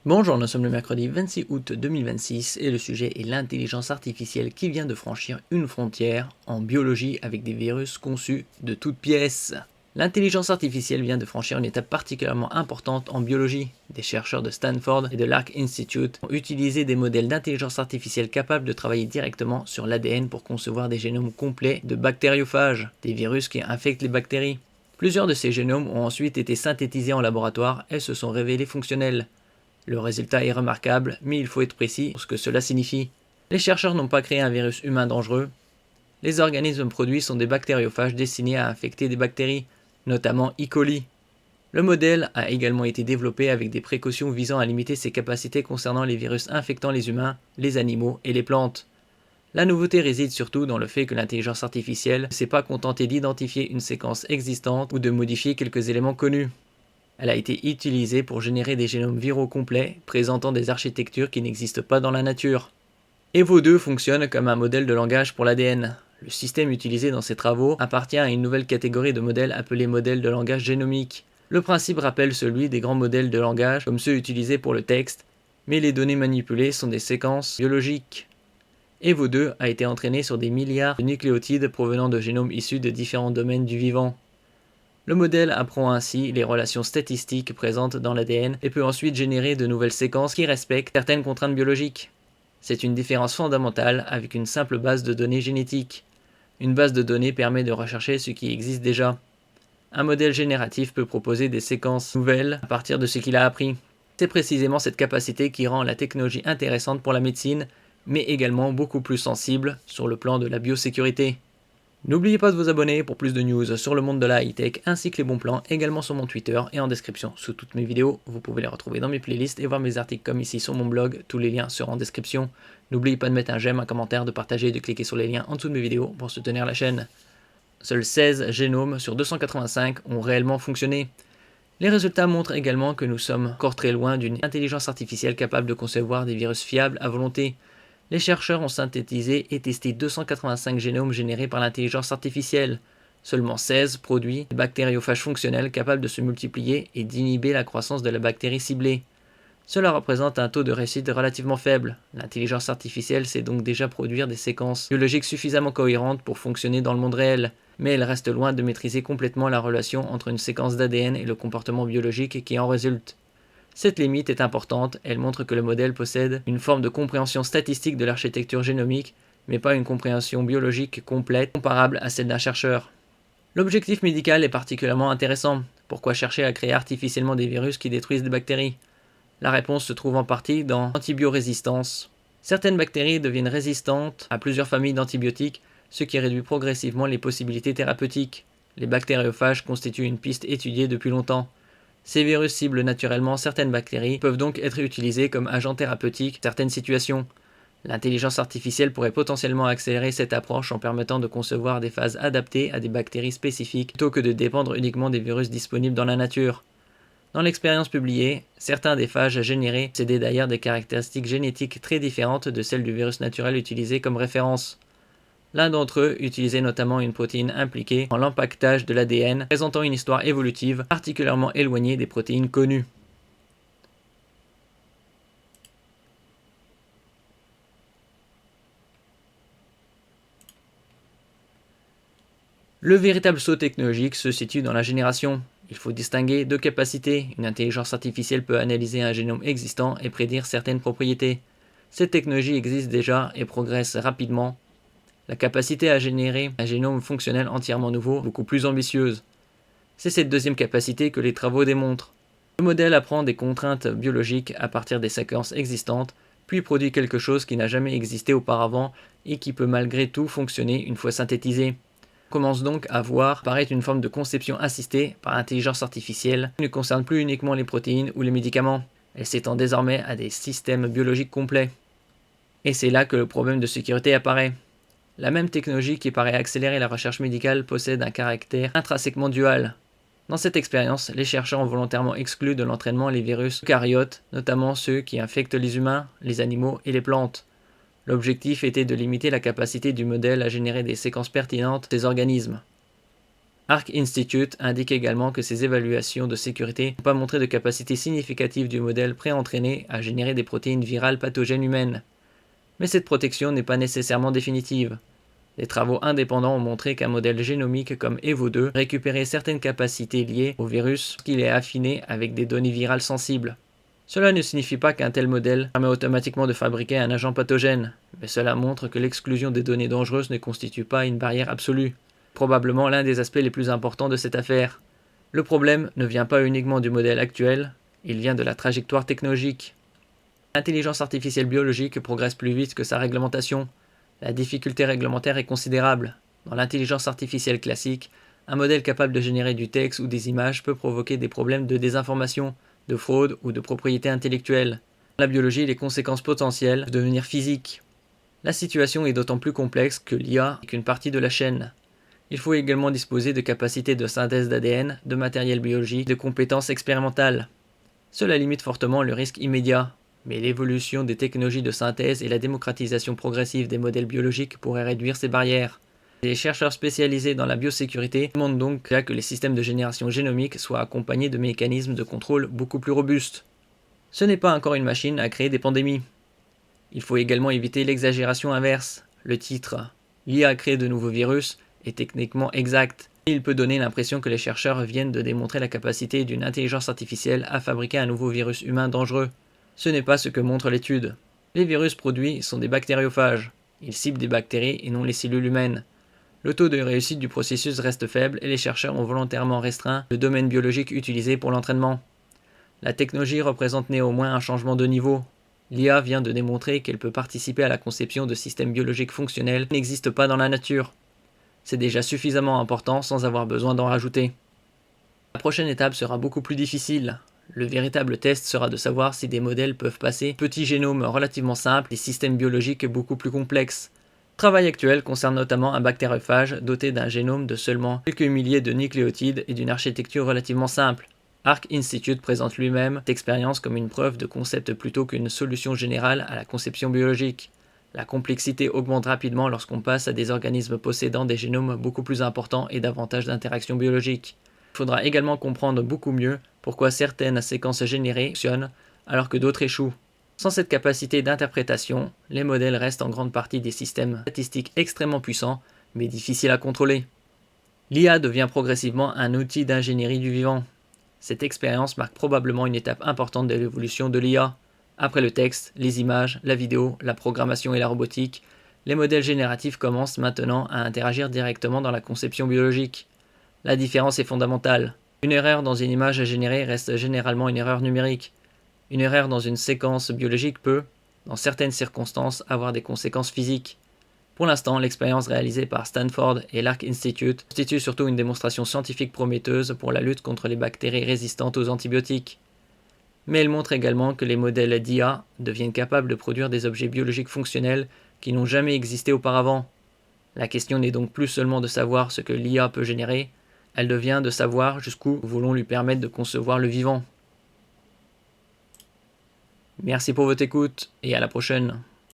Bonjour, nous sommes le mercredi 26 août 2026 et le sujet est l'intelligence artificielle qui vient de franchir une frontière en biologie avec des virus conçus de toutes pièces. L'intelligence artificielle vient de franchir une étape particulièrement importante en biologie. Des chercheurs de Stanford et de l'Arc Institute ont utilisé des modèles d'intelligence artificielle capables de travailler directement sur l'ADN pour concevoir des génomes complets de bactériophages, des virus qui infectent les bactéries. Plusieurs de ces génomes ont ensuite été synthétisés en laboratoire et se sont révélés fonctionnels. Le résultat est remarquable, mais il faut être précis sur ce que cela signifie. Les chercheurs n'ont pas créé un virus humain dangereux. Les organismes produits sont des bactériophages destinés à infecter des bactéries, notamment E. coli. Le modèle a également été développé avec des précautions visant à limiter ses capacités concernant les virus infectant les humains, les animaux et les plantes. La nouveauté réside surtout dans le fait que l'intelligence artificielle ne s'est pas contentée d'identifier une séquence existante ou de modifier quelques éléments connus. Elle a été utilisée pour générer des génomes viraux complets présentant des architectures qui n'existent pas dans la nature. Evo2 fonctionne comme un modèle de langage pour l'ADN. Le système utilisé dans ces travaux appartient à une nouvelle catégorie de modèles appelés modèles de langage génomique. Le principe rappelle celui des grands modèles de langage comme ceux utilisés pour le texte, mais les données manipulées sont des séquences biologiques. Evo2 a été entraîné sur des milliards de nucléotides provenant de génomes issus de différents domaines du vivant. Le modèle apprend ainsi les relations statistiques présentes dans l'ADN et peut ensuite générer de nouvelles séquences qui respectent certaines contraintes biologiques. C'est une différence fondamentale avec une simple base de données génétique. Une base de données permet de rechercher ce qui existe déjà. Un modèle génératif peut proposer des séquences nouvelles à partir de ce qu'il a appris. C'est précisément cette capacité qui rend la technologie intéressante pour la médecine, mais également beaucoup plus sensible sur le plan de la biosécurité. N'oubliez pas de vous abonner pour plus de news sur le monde de la high-tech ainsi que les bons plans également sur mon Twitter et en description sous toutes mes vidéos. Vous pouvez les retrouver dans mes playlists et voir mes articles comme ici sur mon blog. Tous les liens seront en description. N'oubliez pas de mettre un j'aime, un commentaire, de partager et de cliquer sur les liens en dessous de mes vidéos pour soutenir la chaîne. Seuls 16 génomes sur 285 ont réellement fonctionné. Les résultats montrent également que nous sommes encore très loin d'une intelligence artificielle capable de concevoir des virus fiables à volonté. Les chercheurs ont synthétisé et testé 285 génomes générés par l'intelligence artificielle. Seulement 16 produits des bactériophages fonctionnels capables de se multiplier et d'inhiber la croissance de la bactérie ciblée. Cela représente un taux de réussite relativement faible. L'intelligence artificielle sait donc déjà produire des séquences biologiques suffisamment cohérentes pour fonctionner dans le monde réel, mais elle reste loin de maîtriser complètement la relation entre une séquence d'ADN et le comportement biologique qui en résulte. Cette limite est importante, elle montre que le modèle possède une forme de compréhension statistique de l'architecture génomique, mais pas une compréhension biologique complète comparable à celle d'un chercheur. L'objectif médical est particulièrement intéressant. Pourquoi chercher à créer artificiellement des virus qui détruisent des bactéries? La réponse se trouve en partie dans l'antibiorésistance. Certaines bactéries deviennent résistantes à plusieurs familles d'antibiotiques, ce qui réduit progressivement les possibilités thérapeutiques. Les bactériophages constituent une piste étudiée depuis longtemps. Ces virus ciblent naturellement certaines bactéries, peuvent donc être utilisés comme agents thérapeutiques dans certaines situations. L'intelligence artificielle pourrait potentiellement accélérer cette approche en permettant de concevoir des phases adaptées à des bactéries spécifiques plutôt que de dépendre uniquement des virus disponibles dans la nature. Dans l'expérience publiée, certains des phages générés possédaient d'ailleurs des caractéristiques génétiques très différentes de celles du virus naturel utilisé comme référence. L'un d'entre eux utilisait notamment une protéine impliquée dans l'empaquetage de l'ADN, présentant une histoire évolutive particulièrement éloignée des protéines connues. Le véritable saut technologique se situe dans la génération. Il faut distinguer deux capacités. Une intelligence artificielle peut analyser un génome existant et prédire certaines propriétés. Cette technologie existe déjà et progresse rapidement. La capacité à générer un génome fonctionnel entièrement nouveau est beaucoup plus ambitieuse. C'est cette deuxième capacité que les travaux démontrent. Le modèle apprend des contraintes biologiques à partir des séquences existantes, puis produit quelque chose qui n'a jamais existé auparavant et qui peut malgré tout fonctionner une fois synthétisé. On commence donc à voir apparaître une forme de conception assistée par l'intelligence artificielle qui ne concerne plus uniquement les protéines ou les médicaments. Elle s'étend désormais à des systèmes biologiques complets. Et c'est là que le problème de sécurité apparaît. La même technologie qui paraît accélérer la recherche médicale possède un caractère intrinsèquement dual. Dans cette expérience, les chercheurs ont volontairement exclu de l'entraînement les virus eucaryotes, notamment ceux qui infectent les humains, les animaux et les plantes. L'objectif était de limiter la capacité du modèle à générer des séquences pertinentes des organismes. Arc Institute indique également que ces évaluations de sécurité n'ont pas montré de capacité significative du modèle pré-entraîné à générer des protéines virales pathogènes humaines. Mais cette protection n'est pas nécessairement définitive. Des travaux indépendants ont montré qu'un modèle génomique comme EVO2 récupérait certaines capacités liées au virus qu'il est affiné avec des données virales sensibles. Cela ne signifie pas qu'un tel modèle permet automatiquement de fabriquer un agent pathogène, mais cela montre que l'exclusion des données dangereuses ne constitue pas une barrière absolue. Probablement l'un des aspects les plus importants de cette affaire. Le problème ne vient pas uniquement du modèle actuel, il vient de la trajectoire technologique. L'intelligence artificielle biologique progresse plus vite que sa réglementation. La difficulté réglementaire est considérable. Dans l'intelligence artificielle classique, un modèle capable de générer du texte ou des images peut provoquer des problèmes de désinformation, de fraude ou de propriété intellectuelle. Dans la biologie, les conséquences potentielles peuvent devenir physiques. La situation est d'autant plus complexe que l'IA n'est qu'une partie de la chaîne. Il faut également disposer de capacités de synthèse d'ADN, de matériel biologique, de compétences expérimentales. Cela limite fortement le risque immédiat, mais l'évolution des technologies de synthèse et la démocratisation progressive des modèles biologiques pourraient réduire ces barrières. Les chercheurs spécialisés dans la biosécurité demandent donc que les systèmes de génération génomique soient accompagnés de mécanismes de contrôle beaucoup plus robustes. Ce n'est pas encore une machine à créer des pandémies. Il faut également éviter l'exagération inverse. Le titre « L'IA crée de nouveaux virus » est techniquement exact. Il peut donner l'impression que les chercheurs viennent de démontrer la capacité d'une intelligence artificielle à fabriquer un nouveau virus humain dangereux. Ce n'est pas ce que montre l'étude. Les virus produits sont des bactériophages. Ils ciblent des bactéries et non les cellules humaines. Le taux de réussite du processus reste faible et les chercheurs ont volontairement restreint le domaine biologique utilisé pour l'entraînement. La technologie représente néanmoins un changement de niveau. L'IA vient de démontrer qu'elle peut participer à la conception de systèmes biologiques fonctionnels qui n'existent pas dans la nature. C'est déjà suffisamment important sans avoir besoin d'en rajouter. La prochaine étape sera beaucoup plus difficile. Le véritable test sera de savoir si des modèles peuvent passer petits génomes relativement simples et systèmes biologiques beaucoup plus complexes. Le travail actuel concerne notamment un bactériophage doté d'un génome de seulement quelques milliers de nucléotides et d'une architecture relativement simple. Arc Institute présente lui-même cette expérience comme une preuve de concept plutôt qu'une solution générale à la conception biologique. La complexité augmente rapidement lorsqu'on passe à des organismes possédant des génomes beaucoup plus importants et davantage d'interactions biologiques. Il faudra également comprendre beaucoup mieux pourquoi certaines séquences générées fonctionnent alors que d'autres échouent. Sans cette capacité d'interprétation, les modèles restent en grande partie des systèmes statistiques extrêmement puissants, mais difficiles à contrôler. L'IA devient progressivement un outil d'ingénierie du vivant. Cette expérience marque probablement une étape importante de l'évolution de l'IA. Après le texte, les images, la vidéo, la programmation et la robotique, les modèles génératifs commencent maintenant à interagir directement dans la conception biologique. La différence est fondamentale. Une erreur dans une image générée reste généralement une erreur numérique. Une erreur dans une séquence biologique peut, dans certaines circonstances, avoir des conséquences physiques. Pour l'instant, l'expérience réalisée par Stanford et l'Arc Institute constitue surtout une démonstration scientifique prometteuse pour la lutte contre les bactéries résistantes aux antibiotiques. Mais elle montre également que les modèles d'IA deviennent capables de produire des objets biologiques fonctionnels qui n'ont jamais existé auparavant. La question n'est donc plus seulement de savoir ce que l'IA peut générer, elle devient de savoir jusqu'où nous voulons lui permettre de concevoir le vivant. Merci pour votre écoute et à la prochaine.